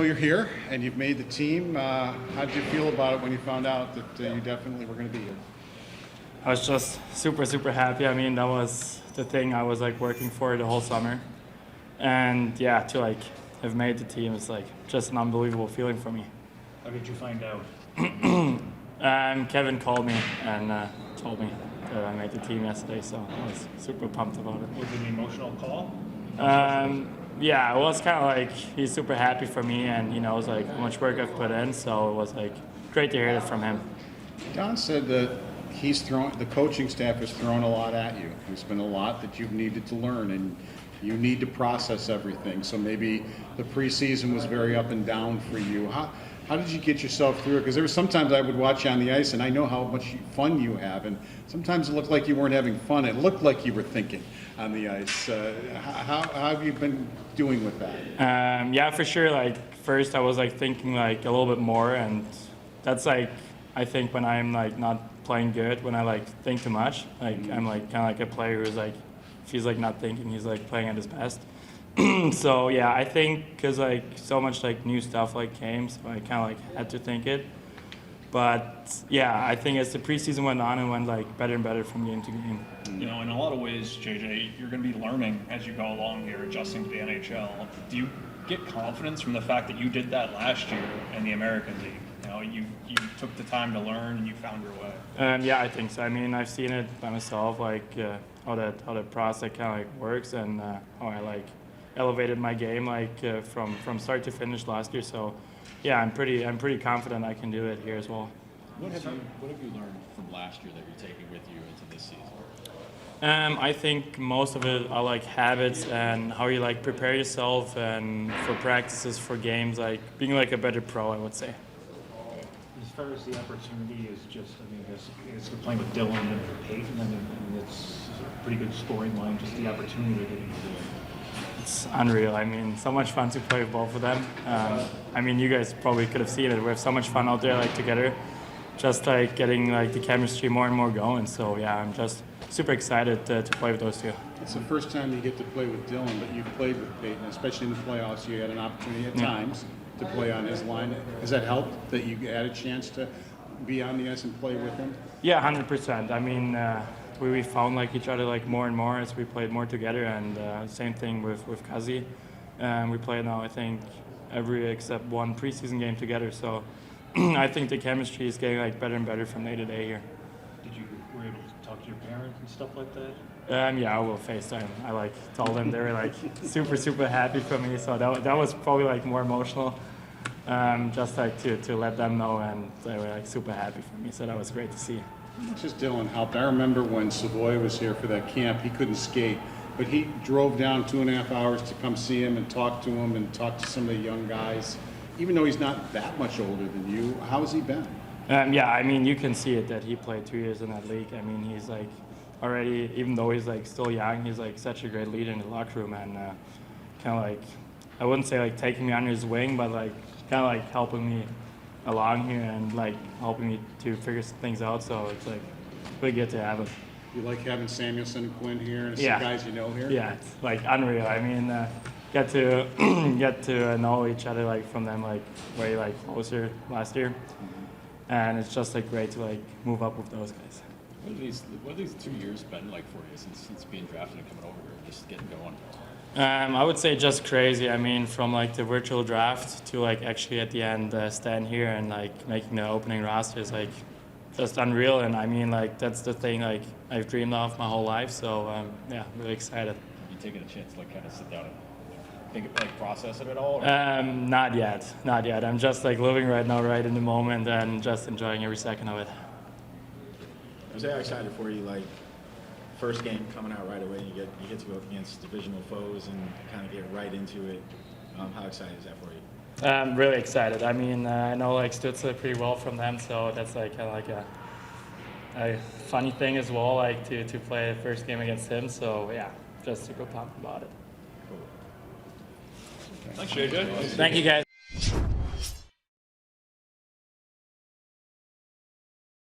you're here and you've made the team. How did you feel about it when you found out that you definitely were going to be here? I was just super happy. I mean, that was the thing I was like working for the whole summer, and yeah, to like have made the team is like just an unbelievable feeling for me. How did you find out? Kevin called me and told me that I made the team yesterday, so I was super pumped about it. Was it an emotional call? Yeah, it was kind of like he's super happy for me, and he knows like how much work I've put in, so it was like great to hear it from him. Don said that the coaching staff has thrown a lot at you. There's been a lot that you've needed to learn, and you need to process everything. So maybe the preseason was very up and down for you. How did you get yourself through it? Because there were sometimes I would watch you on the ice, and I know how much fun you have, and sometimes it looked like you weren't having fun. It looked like you were thinking on the ice. How have you been doing with that? Yeah, for sure. Like first, I was like thinking like a little bit more, and that's like I think when I'm like not playing good, when I like think too much. Like I'm like kind of like a player who's like if he's like not thinking, he's like playing at his best. So yeah, I think because like so much like new stuff like came, so I kind of like had to think it. But yeah, I think as the preseason went on, it went like better and better from game to game. You know, in a lot of ways, JJ, you're going to be learning as you go along here, adjusting to the NHL. Do you get confidence from the fact that you did that last year in the American League? You know, you took the time to learn and you found your way. Yeah, I think so. I mean, I've seen it by myself, like how that process kind of like works, and how I like elevated my game like from start to finish last year. So yeah, I'm pretty confident I can do it here as well. What have you learned from last year that you're taking with you into this season? I think most of it are like habits and how you like prepare yourself and for practices, for games, like being like a better pro, I would say. As far as the opportunity is just, I mean, it's playing with Dylan and Peyton, I mean, it's a pretty good scoring line, just the opportunity that you do. It's unreal. I mean, so much fun to play with both of them. I mean, you guys probably could have seen it. We have so much fun out there, like together, just like getting like the chemistry more and more going. So yeah, I'm just super excited to play with those two. It's the first time you get to play with Dylan, but you've played with Peyton, especially in the playoffs. You had an opportunity at times to play on his line. Has that helped that you had a chance to be on the ice and play with him? Yeah, 100%. I mean, we found like each other like more and more as we played more together, and same thing with Kazi. We play now, I think, every except one preseason game together. So I think the chemistry is getting like better and better from day to day here. Were you able to talk to your parents and stuff like that? Yeah, I will FaceTime. I like told them they were like super happy for me. So that was probably like more emotional. Just like to let them know, and they were like super happy for me. So that was great to see. Not just Dylan helped. I remember when Savoy was here for that camp, he couldn't skate, but he drove down 2.5 hours to come see him and talk to him and talk to some of the young guys. Even though he's not that much older than you, how has he been? Yeah, I mean, you can see it that he played 2 years in that league. I mean, he's like already, even though he's like still young, he's like such a great leader in the locker room, and kind of like, I wouldn't say like taking me under his wing, but like kind of like helping me along here and like helping me to figure things out. So it's like really good to have it. You like having Samuelson and Quinn here and some guys you know here? Yeah, it's like unreal. I mean, get to know each other like from them like way like closer last year, and it's just like great to like move up with those guys. What have these 2 years been like for you since being drafted and coming over here and just getting going? I would say just crazy. I mean, from like the virtual draft to like actually at the end stand here and like making the opening roster is like just unreal. And I mean, like that's the thing like I've dreamed of my whole life. So yeah, really excited. You taking a chance to like kind of sit down and think like process it at all? Not yet. I'm just like living right now, right in the moment, and just enjoying every second of it. I was very excited for you. Like first game coming out right away, you get to go up against divisional foes and kind of get right into it. How excited is that for you? I'm really excited. I mean, I know like Stützle pretty well from them, so that's like kind of like a funny thing as well, like to play the first game against him. So yeah, just super pumped about it. Thanks, JJ. Thank you, guys.